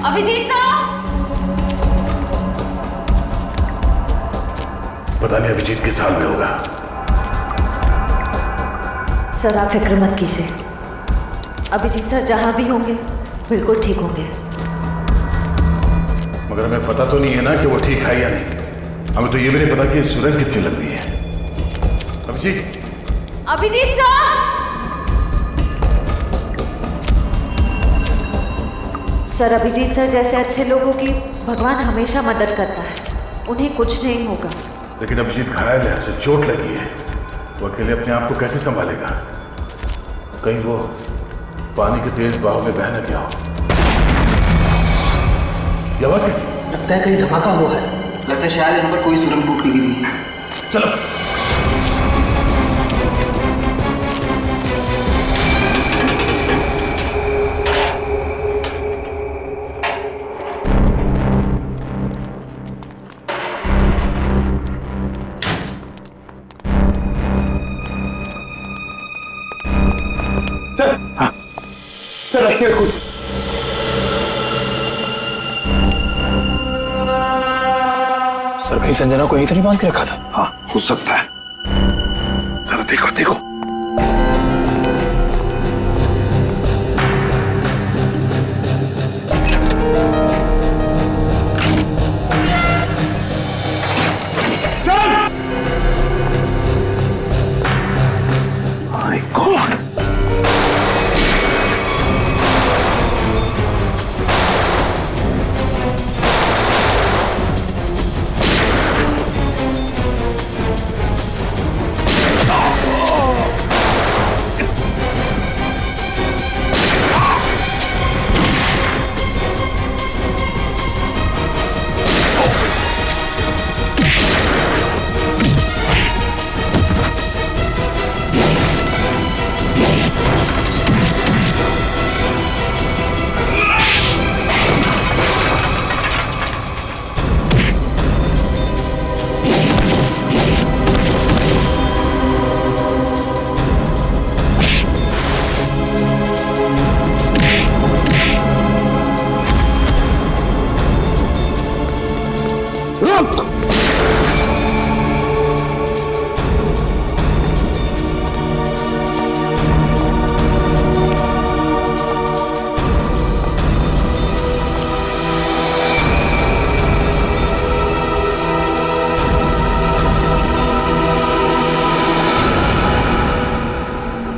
अभिजीत साहब! पता नहीं अभिजीत किस हाल में होगा। सर आप फिक्र मत कीजिए, अभिजीत सर जहां भी होंगे बिल्कुल ठीक होंगे। मगर हमें पता तो नहीं है ना कि वो ठीक है या नहीं। हमें तो ये भी नहीं पता कि सुरंग कितनी लंबी है। Abhijeet! Abhijeet sir! Sir Abhijeet sir जैसे अच्छे लोगों की भगवान हमेशा मदद करता है, उन्हें कुछ नहीं होगा। लेकिन अभिजीत घायल है, उसे चोट लगी है, वो अकेले अपने आप को कैसे संभालेगा? कहीं वो पानी के तेज बहाव में बह न गया हो। ये आवाज किसकी? लगता है कहीं धमाका हुआ है। लगता है शायद यहाँ पर कोई सुरंग टूट के गिरी है। चलो। सर, हाँ सर, अच्छे कुछ सर, कहीं संजना को यहीं तो नहीं बांध के रखा था? हाँ, हो सकता है। जरा देखो देखो। Sir! My God!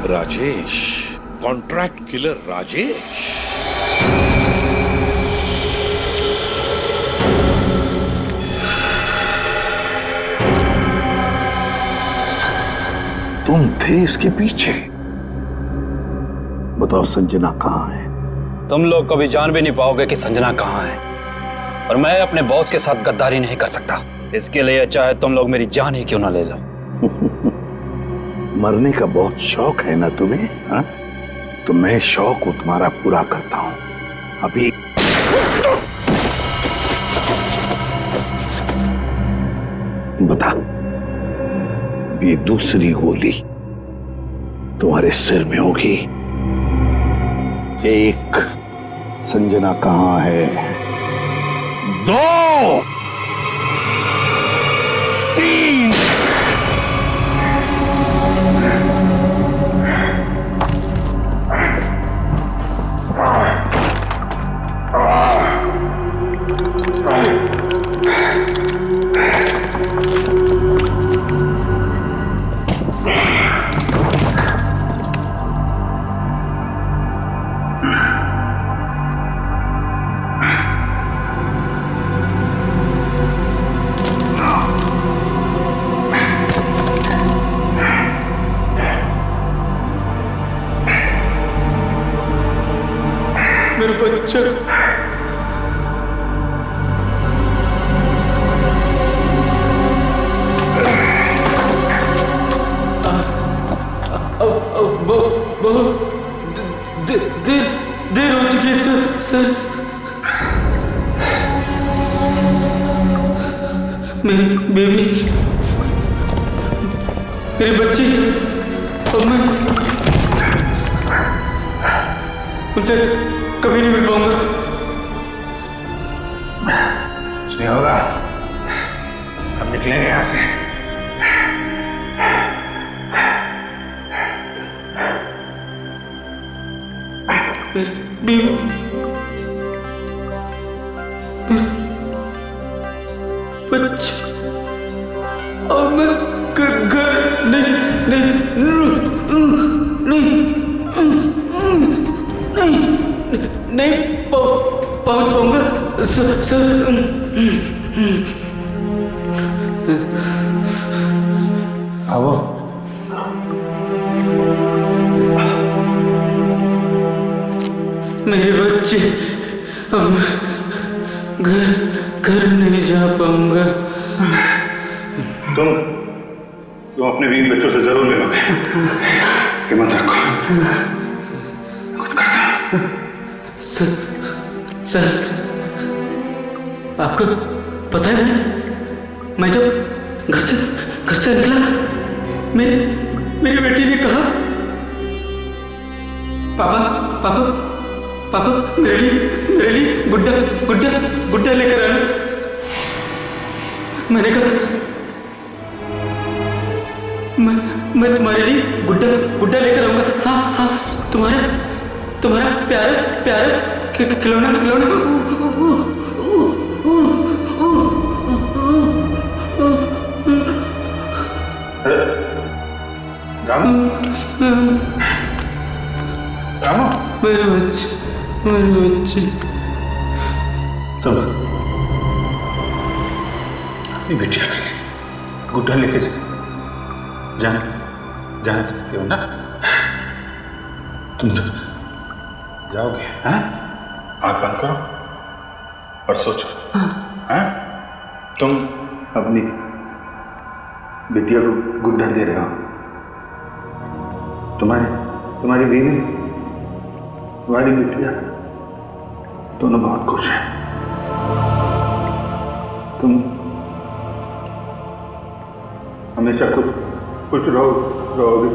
Rajesh, contract killer Rajesh. तुम थे इसके पीछे। बताओ संजना कहाँ है? तुम लोग कभी जान भी नहीं पाओगे कि संजना कहाँ है, और मैं अपने बॉस के साथ गद्दारी नहीं कर सकता। इसके लिए चाहे तुम लोग मेरी जान ही क्यों ना ले लो। मरने का बहुत शौक है ना तुम्हें? हा? तो मैं शौक को तुम्हारा पूरा करता हूं। अभी बता, ये दूसरी गोली तुम्हारे सिर में होगी। एक, संजना कहां है? दो, तीन। मेरे बच्चे बहुत देर हो चुकी है सर। मेरी बेबी, मेरे बच्चे, और मैं उनसे कभी नहीं मिल पाऊंगा। नहीं होगा। हम निकलेंगे यहां से। बच्चा और मैं घर नहीं पहुंच पाऊंगा सर। आओ। मेरे बच्चे, अब घर नहीं जा पाऊंगा। तुम अपने 20 बच्चों से जरूर मिलोगे। हिम्मत रखो, कुछ करता। सर, आपको पता है मैं जब घर से निकला, मेरी बेटी ने कहा, पापा मेरे लिए गुड्डा लेकर आना। मैंने कहा मैं तुम्हारे लिए गुड्डा लेकर आऊंगा। हाँ, तुम्हारा प्यारा खिलौना। रामू, मेरे बच्चे तुम अपनी बेटिया के लिए गुड्डा लेके जाना चाहती हो ना? तुम जाओगे? हाँ? आँख बंद करो और सोचो। हाँ? तुम अपनी बिटिया को गुड्डा दे रहे हो। तुम्हारी बीवी, तुम्हारी बिटिया दोनों बहुत खुश हैं। तुम हमेशा खुश रहोगे।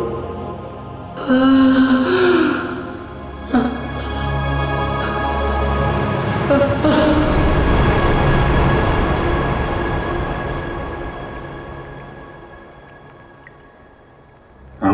राम,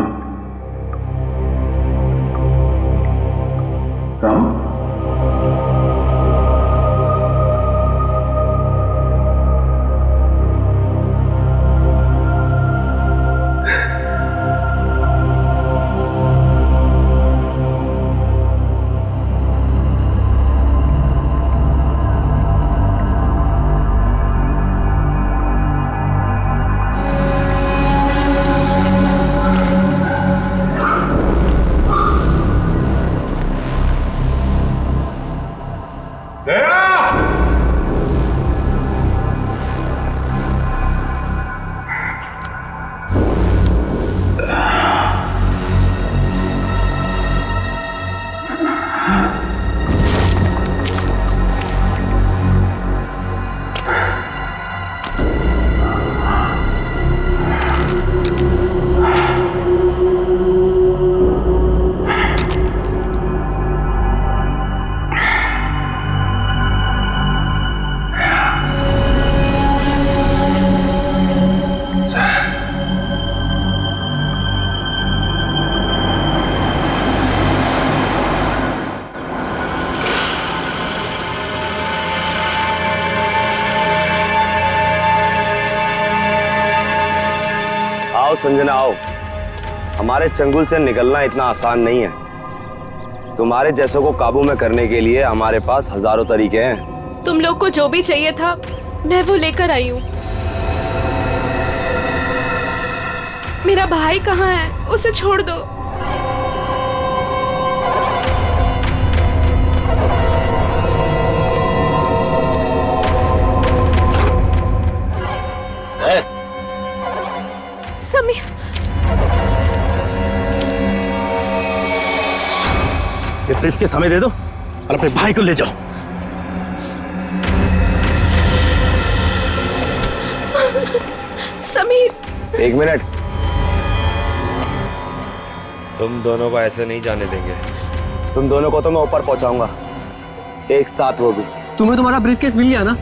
आओ संजना आओ, हमारे चंगुल से निकलना इतना आसान नहीं है। तुम्हारे जैसों को काबू में करने के लिए हमारे पास हजारों तरीके हैं। तुम लोग को जो भी चाहिए था मैं वो लेकर आई हूँ। मेरा भाई कहाँ है? उसे छोड़ दो। समीर, ये ब्रीफकेस हमें दे दो और अपने भाई को ले जाओ। समीर, एक मिनट, तुम दोनों को ऐसे नहीं जाने देंगे। तुम दोनों को तो मैं ऊपर पहुंचाऊंगा, एक साथ वो भी। तुम्हें तुम्हारा ब्रीफकेस मिल गया ना?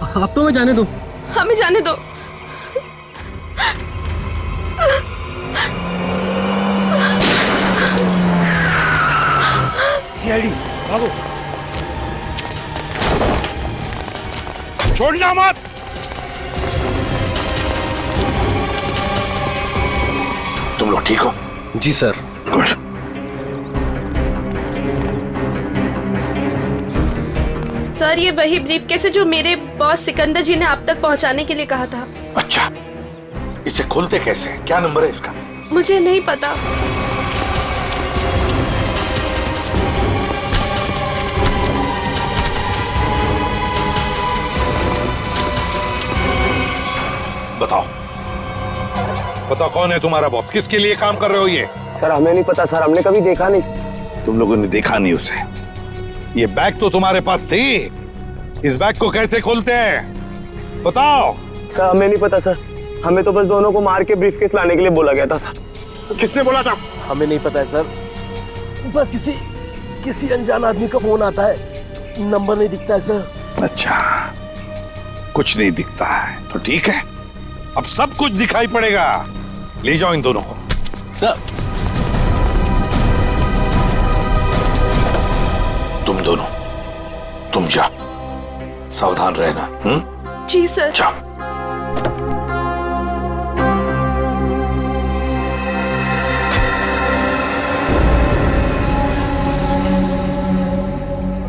आप तो मैं जाने दो। हमें जाने दो। सीआईडी भागो, छोड़ना मत। तुम लोग ठीक हो? जी सर। गुड। सर ये वही ब्रीफकेस है जो मेरे बॉस सिकंदर जी ने आप तक पहुंचाने के लिए कहा था। अच्छा, इसे खोलते कैसे? क्या नंबर है इसका? मुझे नहीं पता। बताओ, बताओ कौन है तुम्हारा बॉस? किसके लिए काम कर रहे हो ये? सर हमें नहीं पता सर, हमने कभी देखा नहीं। तुम लोगों ने देखा नहीं उसे? ये बैग तो तुम्हारे पास थी, इस बैग को कैसे खोलते हैं बताओ। सर हमें नहीं पता सर, हमें तो बस दोनों को मार के ब्रीफकेस लाने के लिए बोला गया था सर। किसने बोला था? हमें नहीं पता है सर, बस किसी अनजान आदमी का फोन आता है, नंबर नहीं दिखता है सर। अच्छा, कुछ नहीं दिखता है तो ठीक है, अब सब कुछ दिखाई पड़ेगा। ले जाओ इन दोनों को। सर तुम दोनों, तुम जाओ, सावधान रहना। जी सर। जाओ।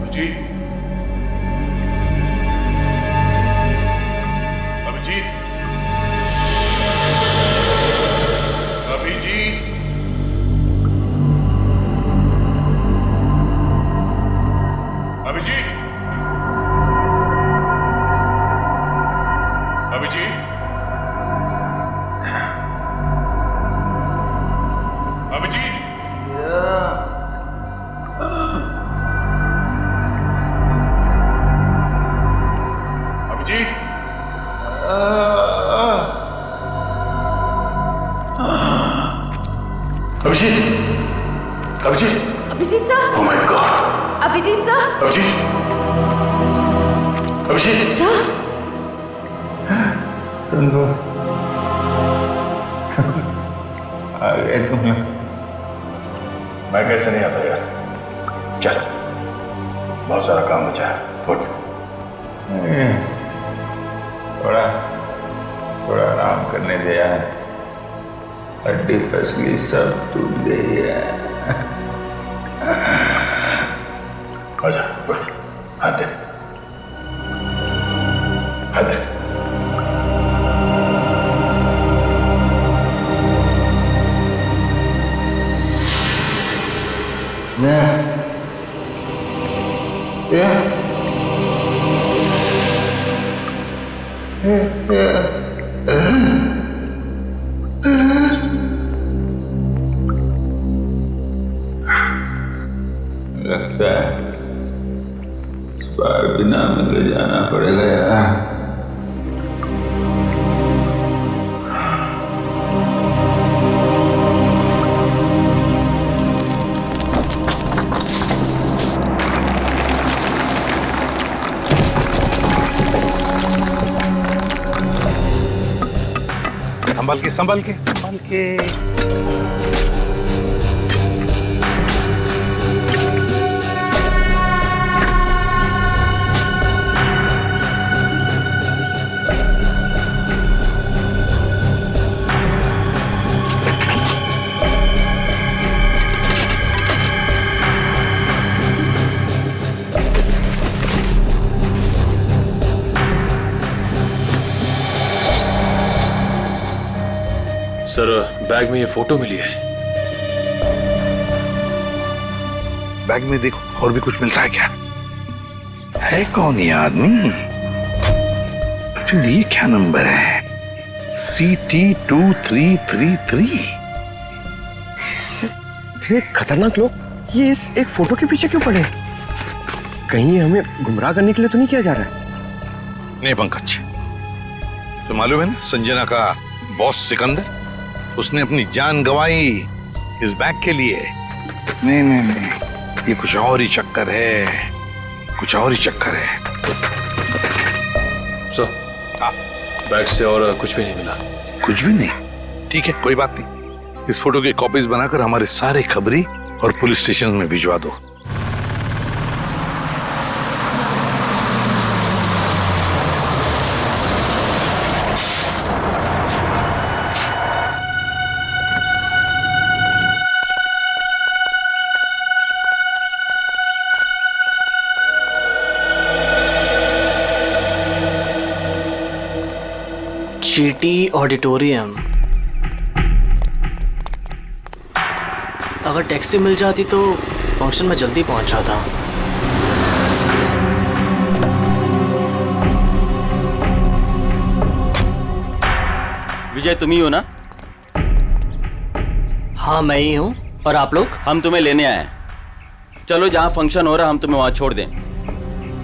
Abhijeet, Abhijeet, Abhijeet, Abhijeet, Abhijeet, Abhijeet, Abhijeet, Abhijeet, Abhijeet, Abhijeet sir, oh my God, Abhijeet sir, Abhijeet, Abhijeet, sir, आ गए तुम लोग। मैं कैसे नहीं आता यार, चल बहुत सारा काम बचा है, उठ। थोड़ा थोड़ा आराम करने दे यार, हड्डी पसली सब टूट गई है। आजा, उठ, हाथ दे, हाथ दे। लगता है इस बार बिना मिले जाना पड़ेगा यार। संभल के, संभल के, संभल के। सर बैग में ये फोटो मिली है। बैग में देखो और भी कुछ मिलता है क्या? है कौन ये आदमी? ये क्या नंबर है? CT2333। इतने खतरनाक लोग ये इस एक फोटो के पीछे क्यों पड़े? कहीं हमें गुमराह करने के लिए तो नहीं किया जा रहा है? नहीं पंकज, तो मालूम है ना संजना का बॉस सिकंदर, उसने अपनी जान गंवाई इस बैग के लिए। नहीं नहीं नहीं, ये कुछ और ही चक्कर है, कुछ और ही चक्कर है। सर, बैग से और कुछ भी नहीं मिला। कुछ भी नहीं? ठीक है, कोई बात नहीं। इस फोटो की कॉपीज बनाकर हमारे सारे खबरी और पुलिस स्टेशन में भिजवा दो। चीटी ऑडिटोरियम। अगर टैक्सी मिल जाती तो फंक्शन में जल्दी पहुंच जाता। विजय तुम ही हो ना? हाँ मैं ही हूँ। और आप लोग? हम तुम्हें लेने आए हैं। चलो जहाँ फंक्शन हो रहा हम तुम्हें वहाँ छोड़ दें।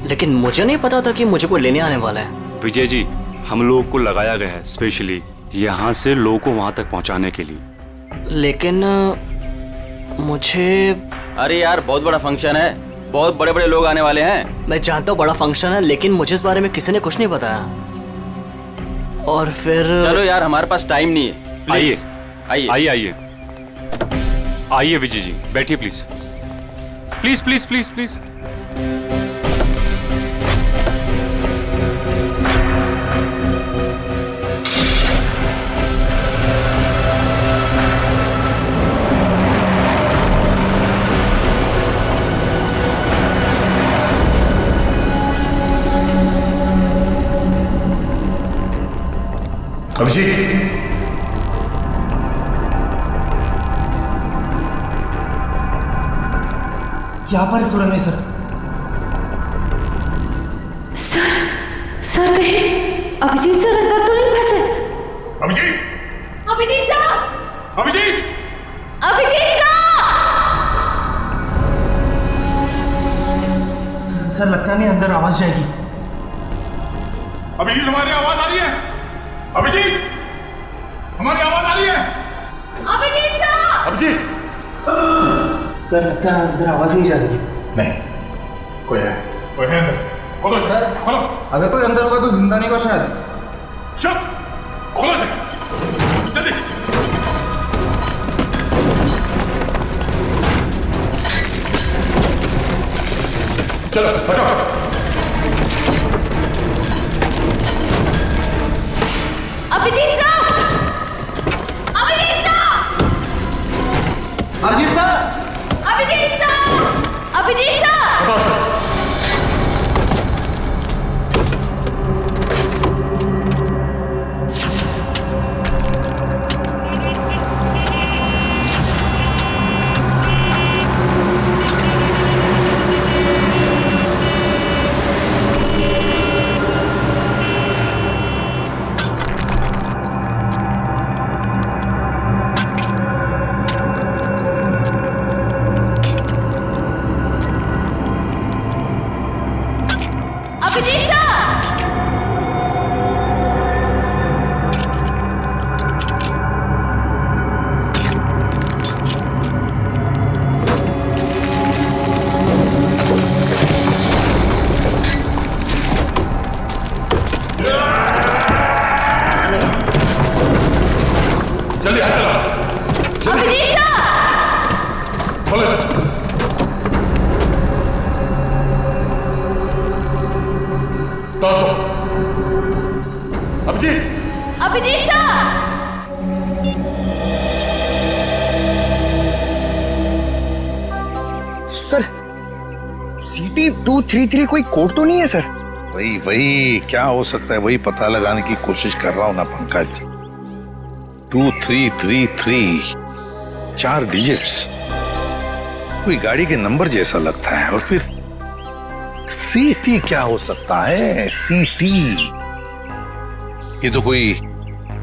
लेकिन मुझे नहीं पता था कि मुझे कोई लेने आने वाला है। विजय जी, हम लोगों को लगाया गया है स्पेशली यहाँ से लोगों को वहाँ तक पहुँचाने के लिए। लेकिन मुझे... अरे यार बहुत बड़ा फंक्शन है, बहुत बड़े बड़े लोग आने वाले हैं। मैं जानता हूँ बड़ा फंक्शन है, लेकिन मुझे इस बारे में किसी ने कुछ नहीं बताया। और फिर... चलो यार हमारे पास टाइम नहीं है। आइए आइए आइए आइए आइए विजय जी, बैठिए please please please please please. Abhijeet, यहाँ पर सुरंग में सर। सर कहीं अभिजीत सर अंदर तो नहीं फंसे? अभिजीत, अभिजीत सर! अभिजीत, अभिजीत सर लगता नहीं अंदर आवाज जाएगी। अभिजीत हमारी आवाज आ रही है? अभिजीत, हमारी आवाज आ रही है? अभिजीत सर! अभिजीत, सर लगता है अंदर आवाज नहीं जा रही है। नहीं, कोई है अंदर। खोलो सर, खोलो। अगर कोई अंदर होगा तो जिंदा नहीं होगा शायद। चल, खोलो से, जल्दी। चलो हटो। Abhijeet sir! Abhijeet sir! Abhijeet sir! Abhijeet sir! Abhijeet sir! जल्दी हाथ चलाओ। अभिजीत सर! खोलो इसे। तो Abhijeet! Abhijeet sir! Sir, CT 233 कोई कोड तो नहीं है सर? वही क्या हो सकता है, वही पता लगाने की कोशिश कर रहा हूं ना पंकज। 2333, 4 डिजिट्स, कोई गाड़ी के नंबर जैसा लगता है। और फिर CT क्या हो सकता है? CT, ये तो कोई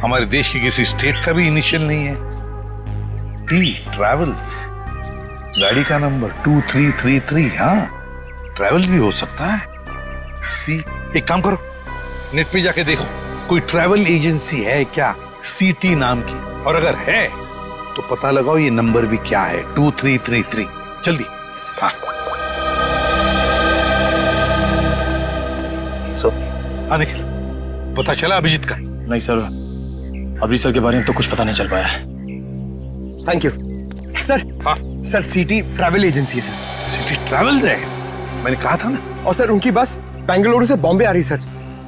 हमारे देश की किसी स्टेट का भी इनिशियल नहीं है। T, ट्रैवल्स, गाड़ी का नंबर 2333। हाँ, ट्रैवल भी हो सकता है। C, एक काम करो, नेट पे जाके देखो कोई ट्रैवल एजेंसी है क्या CT नाम की, और अगर है तो पता लगाओ ये नंबर भी क्या है, 2333। जल्दी। हाँ, निखिल पता चला अभिजीत का? नहीं सर, अभी सर के बारे में तो कुछ पता नहीं चल पाया है। Thank you sir. हाँ सर, सिटी ट्रैवल एजेंसी है सर। सिटी ट्रैवल है, मैंने कहा था ना। और सर उनकी बस बेंगलुरु से बॉम्बे आ रही सर,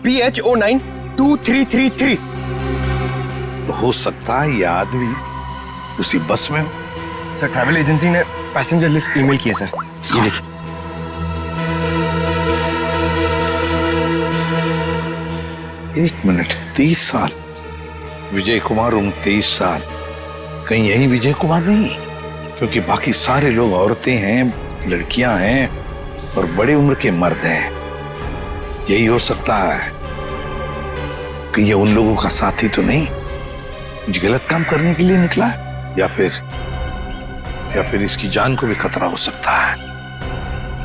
PHO9 2333। तो हो सकता है ये आदमी उसी बस में हो। सर ट्रैवल एजेंसी ने पैसेंजर लिस्ट ईमेल की है सर, ये देखिए। एक मिनट, 30 साल विजय कुमार, उम्र 23 साल। कहीं यही विजय कुमार नहीं? क्योंकि बाकी सारे लोग औरतें हैं, लड़कियां हैं और बड़े उम्र के मर्द हैं। यही हो सकता है कि ये उन लोगों का साथी तो नहीं, कुछ गलत काम करने के लिए निकला, या फिर इसकी जान को भी खतरा हो सकता है।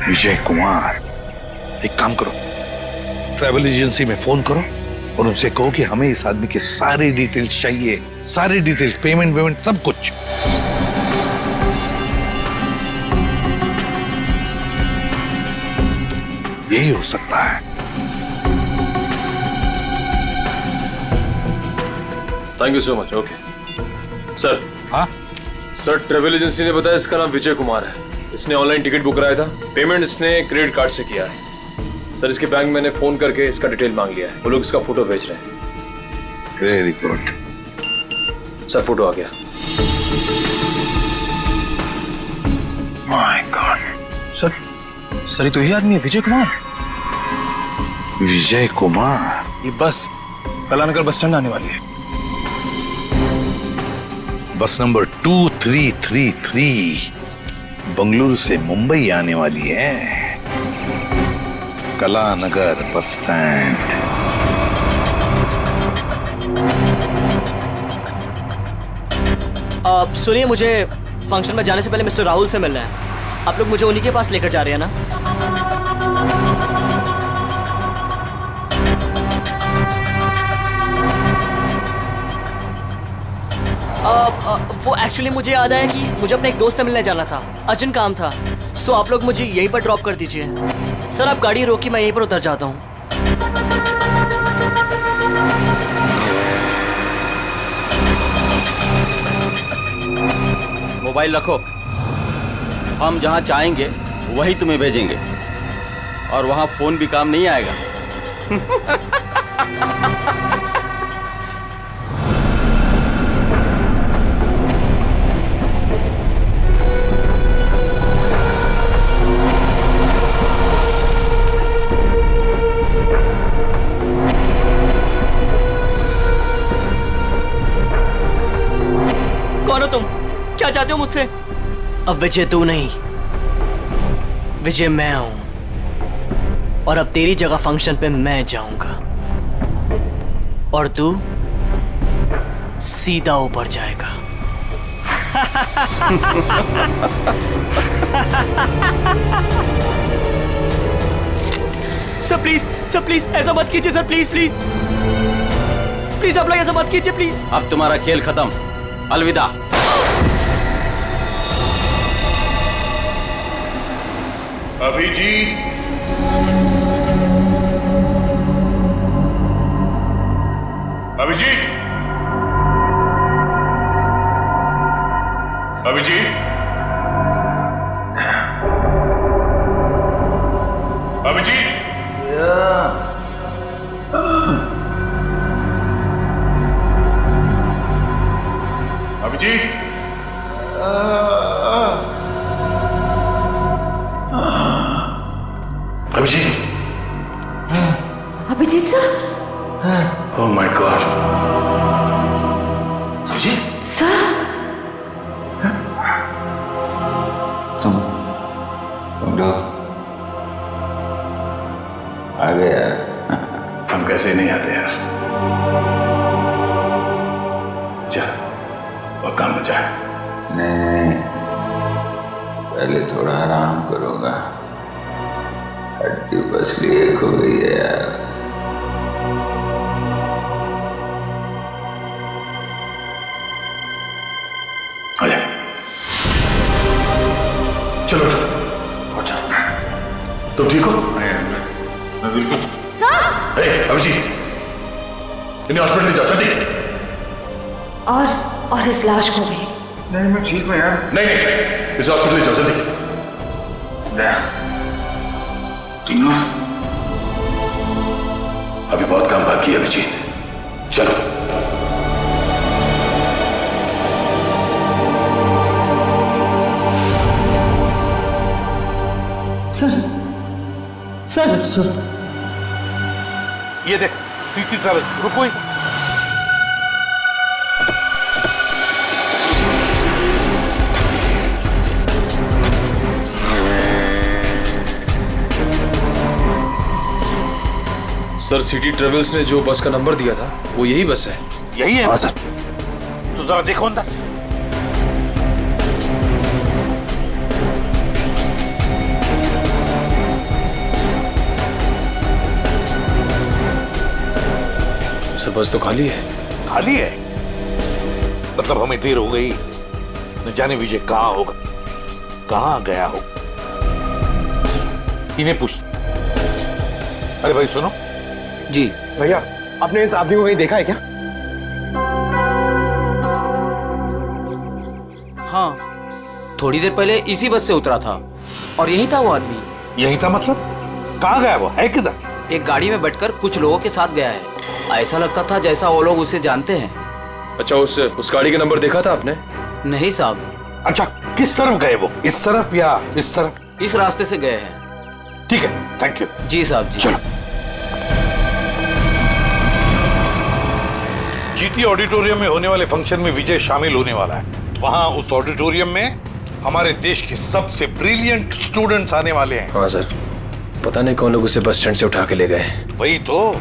विजय कुमार, एक काम करो, ट्रैवल एजेंसी में फोन करो और उनसे कहो कि हमें इस आदमी के सारे डिटेल्स चाहिए, सारे डिटेल्स, पेमेंट सब कुछ। यही हो सकता है। Thank you so much. Okay sir. हाँ सर, ट्रेवल एजेंसी ने बताया इसका नाम विजय कुमार है। इसने ऑनलाइन टिकट बुक कराया था, पेमेंट इसने क्रेडिट कार्ड से किया है। सर इसके बैंक मैंने फोन करके इसका डिटेल मांग लिया है, वो लोग इसका फोटो भेज रहे हैं। वेरी गुड सर, फोटो आ गया। My God. सर ये तो यही आदमी है, विजय कुमार। विजय कुमार, ये बस कलानगर बस स्टैंड आने वाली है। बस नंबर 2333 बंगलुरु से मुंबई आने वाली है। Kalanagar bus stand. सुनिए, मुझे फंक्शन में जाने से पहले मिस्टर राहुल से मिलना है। आप लोग मुझे उन्हीं के पास लेकर जा रहे हैं ना? वो एक्चुअली मुझे याद आया कि मुझे अपने एक दोस्त से मिलने जाना था, अर्जेंट काम था। सो आप लोग मुझे यहीं पर ड्रॉप कर दीजिए। सर आप गाड़ी रोकी, मैं यहीं पर उतर जाता हूँ। मोबाइल रखो, हम जहाँ चाहेंगे वही तुम्हें भेजेंगे, और वहाँ फोन भी काम नहीं आएगा। कौन हो तुम? क्या चाहते हो मुझसे? अब विजय तू नहीं, विजय मैं हूं, और अब तेरी जगह फंक्शन पे मैं जाऊंगा और तू सीधा ऊपर जाएगा। सर प्लीज ऐसा मत कीजिए सर, प्लीज प्लीज प्लीज आप लोग ऐसा मत कीजिए प्लीज। अब तुम्हारा खेल खत्म, अलविदा। Abhijeet, Abhijeet, Abhijeet, Abhijeet, Abhijeet, Abhijeet, Abhijeet sir. Oh my God. Abhijeet sir, तुम लोग आ गए यार। हम कैसे नहीं आते यार। चल और काम बचा है। नहीं, पहले थोड़ा आराम करूंगा, हड्डी पसली एक हो गई है यार। आ जा, चलो पहुंचा। तुम ठीक हो? मैं बिल्कुल। अभिजीत, इन्हें हॉस्पिटल ले जाओ जल्दी। और इस लाश को भी। नहीं मैं ठीक हूँ यार। नहीं इस हॉस्पिटल ले जाओ जल्दी। दया तीनों अभी बहुत काम बाकी है अभिजीत, चलो। सर ये देख सिटी ट्रैवल्स, रुको। सर सिटी ट्रेवल्स ने जो बस का नंबर दिया था वो यही बस है। यही है? हाँ सर। तो जरा देखो अंदर। सर बस तो खाली है। खाली है? मतलब हमें देर हो गई, न जाने विजय कहाँ होगा, कहाँ गया हो। इन्हें पूछ। अरे भाई सुनो। जी भैया, आपने इस आदमी को कहीं देखा है क्या? हाँ, थोड़ी देर पहले इसी बस से उतरा था और यही था वो आदमी। यही था मतलब? कहाँ गया वो, है किधर? एक गाड़ी में बैठकर कुछ लोगों के साथ गया है। ऐसा लगता था जैसा वो लोग उसे जानते हैं। अच्छा उस गाड़ी का नंबर देखा था आपने? नहीं साहब। अच्छा किस तरफ गए वो, इस तरफ या इस तरफ? इस रास्ते से गए हैं। ठीक है, थैंक यू। जी साहब जी। चलो। जीटी ऑडिटोरियम में होने वाले फंक्शन में विजय शामिल होने वाला है। वहां उस ऑडिटोरियम में हमारे देश के सबसे ब्रिलियंट स्टूडेंट्स आने वाले हैं। हाँ सर, पता नहीं कौन लोग उसे बस स्टैंड से उठा के ले गए। वही तो।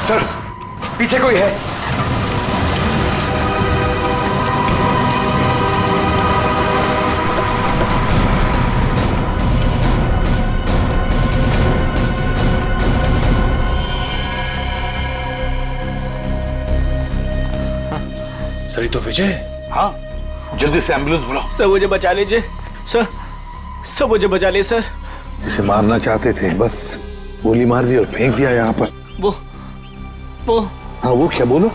सर पीछे कोई है। सर ये तो विजय। हाँ जल्दी से एम्बुलेंस बुलाओ। सर मुझे बचा लीजिए सर, मुझे बचा लीजिए सर। इसे मारना चाहते थे, बस गोली मार दी और फेंक दिया यहाँ पर। वो हाँ वो क्या, बोलो।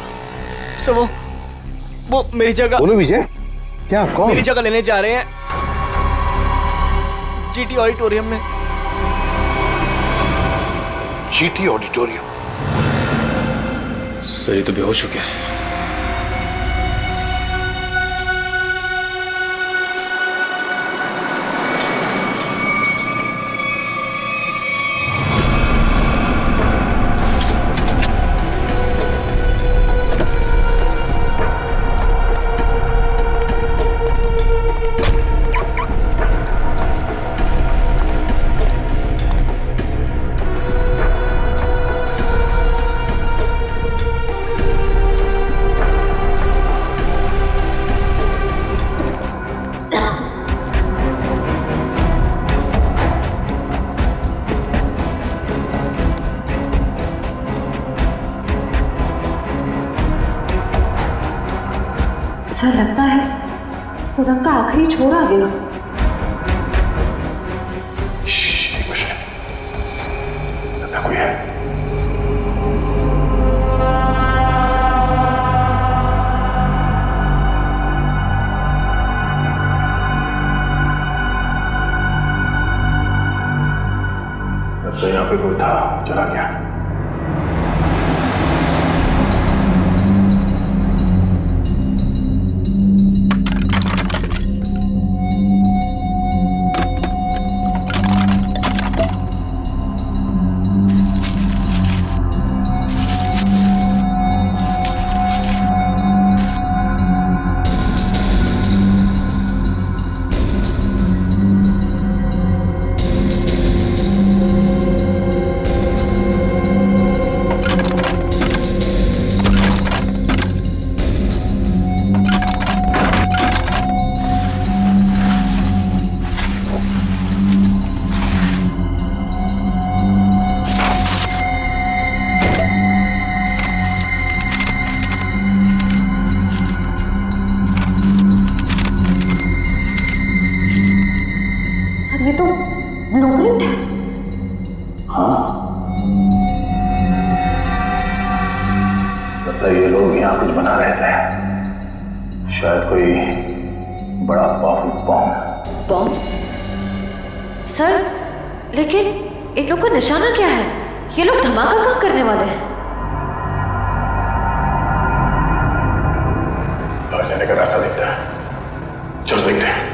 सर वो मेरी जगह। बोलो विजय, क्या कौन? मेरी जगह लेने जा रहे हैं जीटी ऑडिटोरियम में। GT auditorium? सर ये तो बेहोश हो गया है। सर लगता है सुरंग का आखिरी छोर आ गया। लगता कोई है। तो यहाँ पे कोई था, चला गया। ये तो ब्लूप्रिंट है। हाँ, लगता है ये लोग यहाँ कुछ बना रहे थे। शायद कोई बड़ा पावरफुल बॉम्ब। बॉम्ब? सर, लेकिन इन लोग का निशाना क्या है? ये लोग धमाका कहाँ करने वाले हैं? बाहर जाने का रास्ता दिखता है, चलो देखते हैं।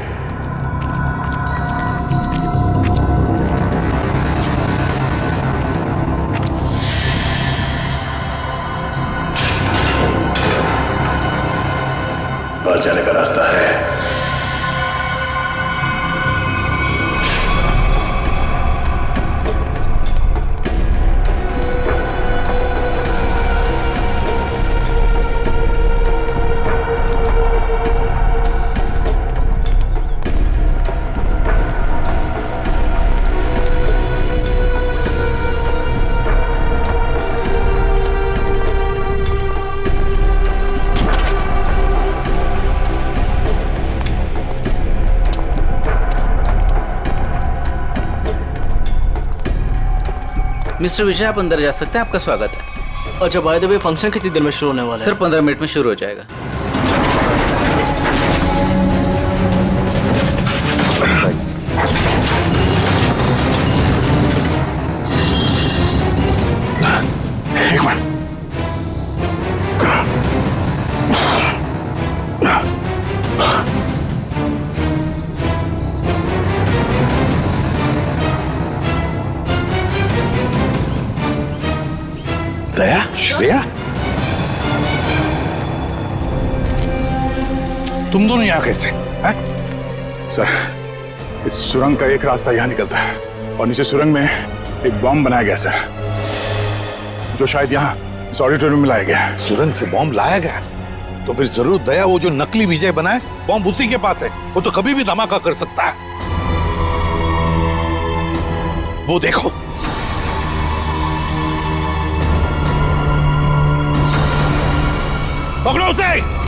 बाहर जाने का रास्ता है। मिस्टर विजय, आप अंदर जा सकते हैं, आपका स्वागत है। अच्छा, बाय द वे, फंक्शन कितनी देर में शुरू होने वाला है? सर 15 मिनट में शुरू हो जाएगा। एक मिनट। दया, श्रेया, तुम दोनों यहाँ कैसे हैं? सर, इस सुरंग का एक रास्ता यहाँ निकलता है और नीचे सुरंग में एक बॉम्ब बनाया गया सर, जो शायद यहाँ इस ऑडिटोरियम में लाया गया है। सुरंग से बॉम्ब लाया गया? तो फिर जरूर दया वो जो नकली विजय बना है, बॉम्ब उसी के पास है। वो तो कभी भी धमाका कर सकता है। वो देखो, पकड़ो उसे।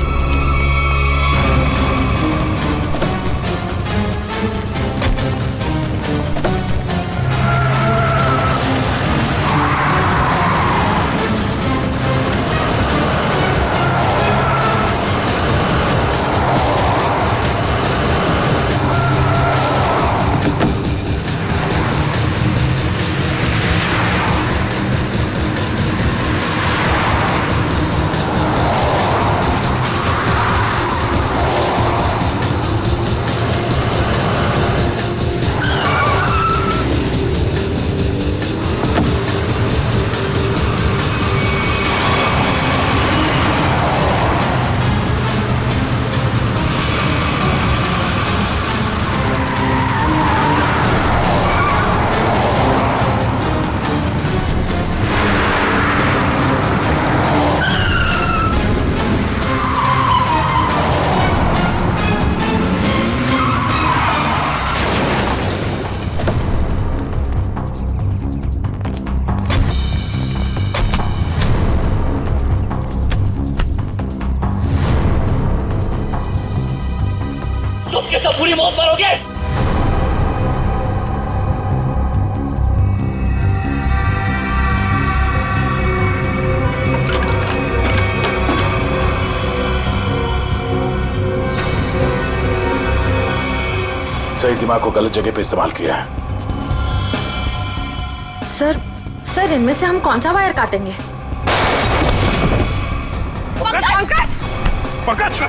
सबके सब पूरी मौत मरोगे। सही दिमाग को गलत जगह पे इस्तेमाल किया है। सर इनमें से हम कौन सा वायर काटेंगे? पंकज! पंकज!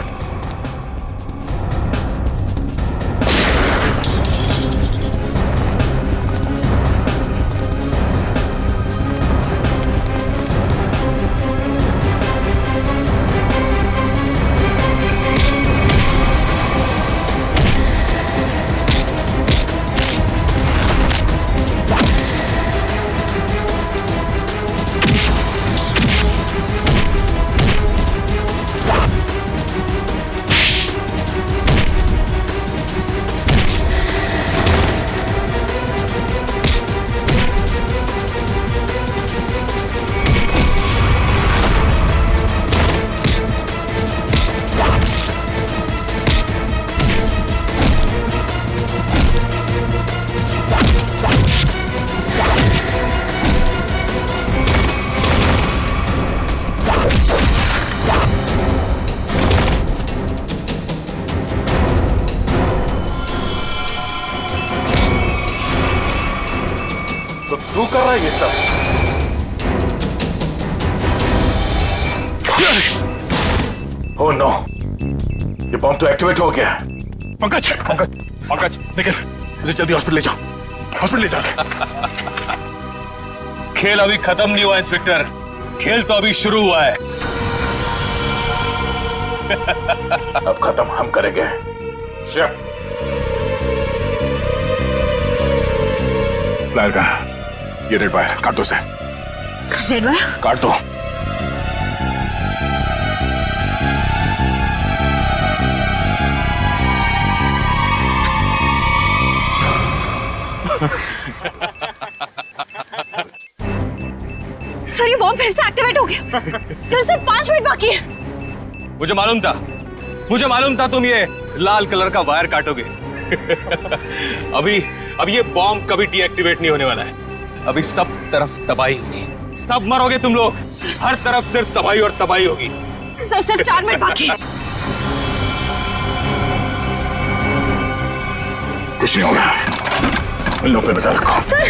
तू कर रहा है ये सब? ओह नो, ये बॉम्ब तो एक्टिवेट हो गया। पंकज, पंकज, पंकज, निकल, मुझे जल्दी हॉस्पिटल ले जाओ, हॉस्पिटल ले जाओ। खेल अभी खत्म नहीं हुआ इंस्पेक्टर, खेल तो अभी शुरू हुआ है। अब खत्म हम करेंगे। शिव, प्लायर कहाँ? ये रेड वायर काट दो उसे। रेड वायर काट दो। सर ये बॉम्ब फिर से एक्टिवेट हो गया। सर सिर्फ 5 मिनट बाकी है। मुझे मालूम था तुम ये लाल कलर का वायर काटोगे। अभी ये बॉम्ब कभी डीएक्टिवेट नहीं होने वाला है। अभी सब तरफ तबाही होगी, सब मरोगे तुम लोग। हर तरफ सिर्फ तबाही और तबाही होगी। सर सिर्फ 4 मिनट बाकी है। कुछ नहीं होगा, इन लोगों पे बचा रखो। सर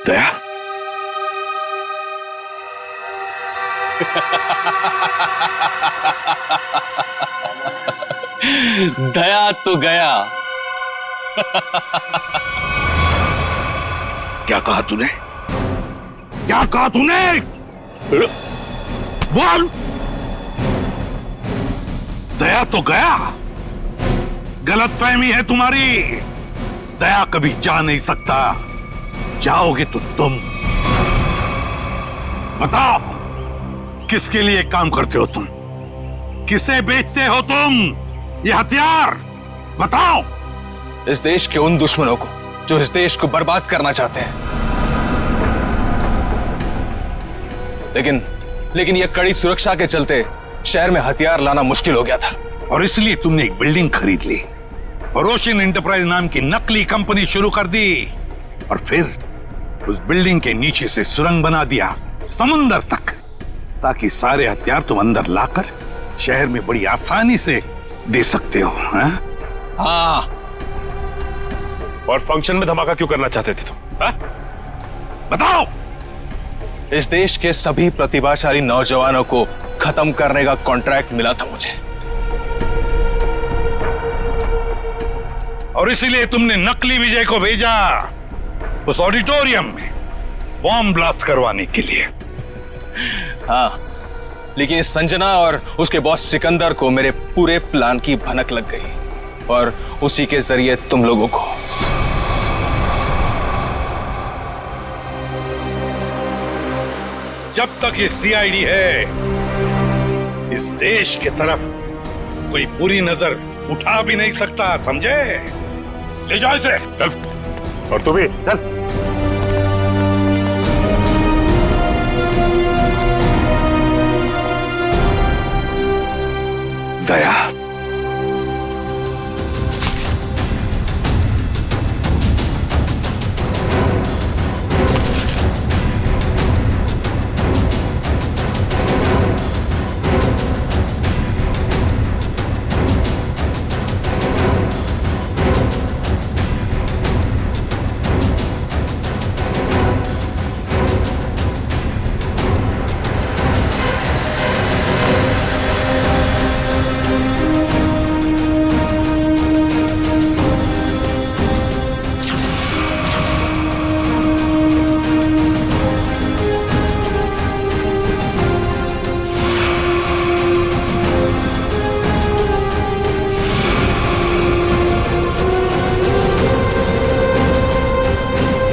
दया, दया तो गया। क्या कहा तूने? क्या कहा तूने? बोल। दया तो गया। गलतफहमी है तुम्हारी। दया कभी जा नहीं सकता। जाओगे तो तुम। बताओ, किसके लिए काम करते हो तुम? किसे बेचते हो तुम ये हथियार? बताओ। इस देश के उन दुश्मनों को जो इस देश को बर्बाद करना चाहते हैं। लेकिन यह कड़ी सुरक्षा के चलते शहर में हथियार लाना मुश्किल हो गया था। और इसलिए तुमने एक बिल्डिंग खरीद ली और ओशियन एंटरप्राइज नाम की नकली कंपनी शुरू कर दी, और फिर उस बिल्डिंग के नीचे से सुरंग बना दिया समुंदर तक, ताकि सारे हथियार तुम अंदर लाकर शहर में बड़ी आसानी से दे सकते हो। हाँ। और फंक्शन में धमाका क्यों करना चाहते थे तुम? बताओ। इस देश के सभी प्रतिभाशाली नौजवानों को खत्म करने का कॉन्ट्रैक्ट मिला था मुझे, और इसीलिए तुमने नकली विजय को भेजा उस ऑडिटोरियम में बॉम्ब ब्लास्ट करवाने के लिए। हाँ, लेकिन संजना और उसके बॉस सिकंदर को मेरे पूरे प्लान की भनक लग गई, और उसी के जरिए तुम लोगों को। जब तक ये सीआईडी है, इस देश की तरफ कोई बुरी नजर उठा भी नहीं सकता, समझे? ले जाओ इसे। चल। और तू भी चल। दया